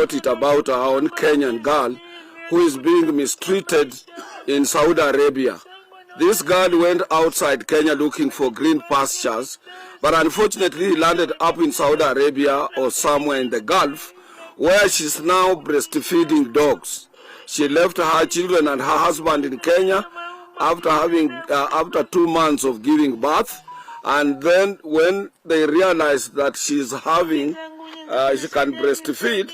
report it about our own Kenyan girl who is being mistreated in Saudi Arabia. This girl went outside Kenya looking for green pastures, but unfortunately landed up in Saudi Arabia or somewhere in the Gulf, where she's now breastfeeding dogs. She left her children and her husband in Kenya after 2 months of giving birth, and then when they realized that she can breastfeed,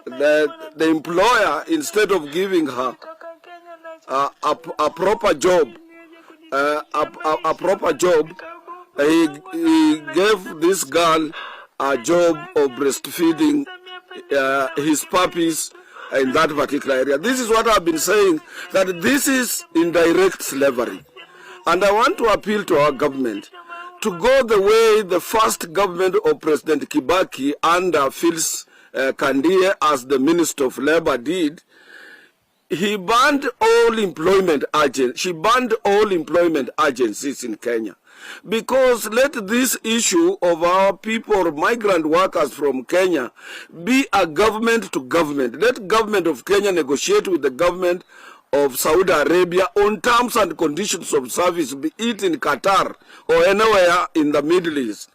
the employer, instead of giving her a proper job, he gave this girl a job of breastfeeding his puppies in that particular area. This is what I've been saying, that this is indirect slavery. And I want to appeal to our government to go the way the first government of President Kibaki under Phyllis Kandie as the Minister of Labor did. He banned all employment agents. She banned all employment agencies in Kenya. Because let this issue of our people, migrant workers from Kenya, be a government to government. Let government of Kenya negotiate with the government of Saudi Arabia on terms and conditions of service, be it in Qatar or anywhere in the Middle East,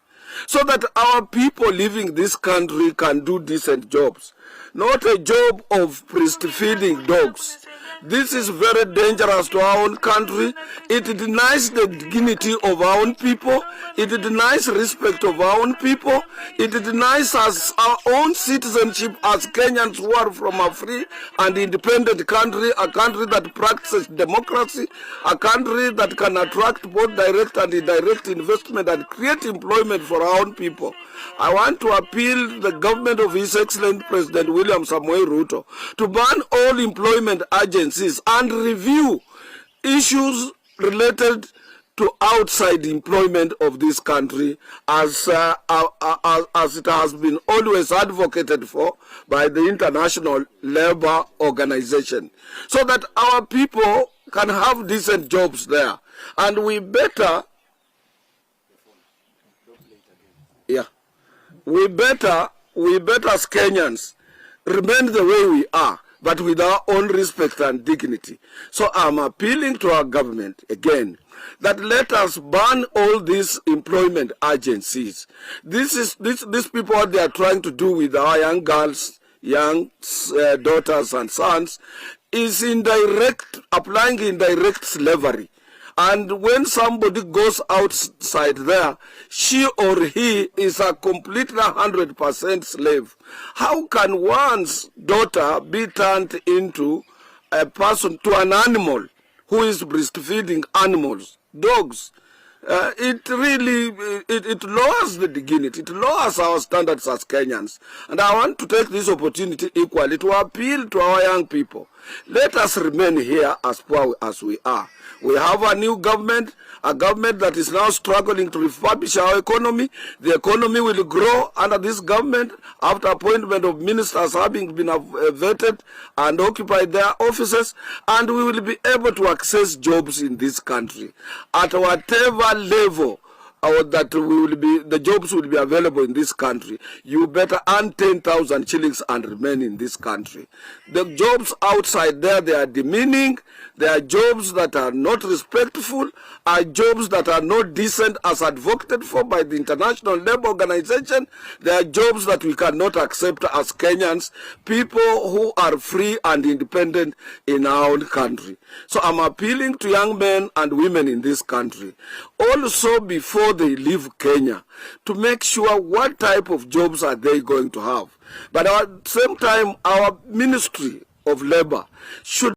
so that our people living this country can do decent jobs. Not a job of breastfeeding dogs. This is very dangerous to our own country. It denies the dignity of our own people. It denies respect of our own people. It denies us our own citizenship as Kenyans who are from a free and independent country, a country that practices democracy, a country that can attract both direct and indirect investment and create employment for our own people. I want to appeal to the government of His Excellency President William Samoei Ruto to ban all employment agencies and review issues related to outside employment of this country as it has been always advocated for by the International Labour Organization, so that our people can have decent jobs there. And we better as Kenyans remain the way we are, but with our own respect and dignity. So I'm appealing to our government again that let us ban all these employment agencies. These people, what they are trying to do with our young girls, young daughters and sons, is applying indirect slavery. And when somebody goes outside there, she or he is a completely 100% slave. How can one's daughter be turned into a person, to an animal who is breastfeeding animals, dogs? It really lowers the dignity, it lowers our standards as Kenyans. And I want to take this opportunity equally to appeal to our young people. Let us remain here as poor as we are. We have a new government, a government that is now struggling to refurbish our economy. The economy will grow under this government after appointment of ministers having been vetted and occupied their offices, and we will be able to access jobs in this country at whatever level that the jobs will be available in this country. You better earn 10,000 shillings and remain in this country. The jobs outside there, they are demeaning. They are jobs that are not respectful, are jobs that are not decent as advocated for by the International Labour Organization. They are jobs that we cannot accept as Kenyans, people who are free and independent in our own country. So I'm appealing to young men and women in this country, also before they leave Kenya, to make sure what type of jobs are they going to have. But at the same time, our Ministry of Labor should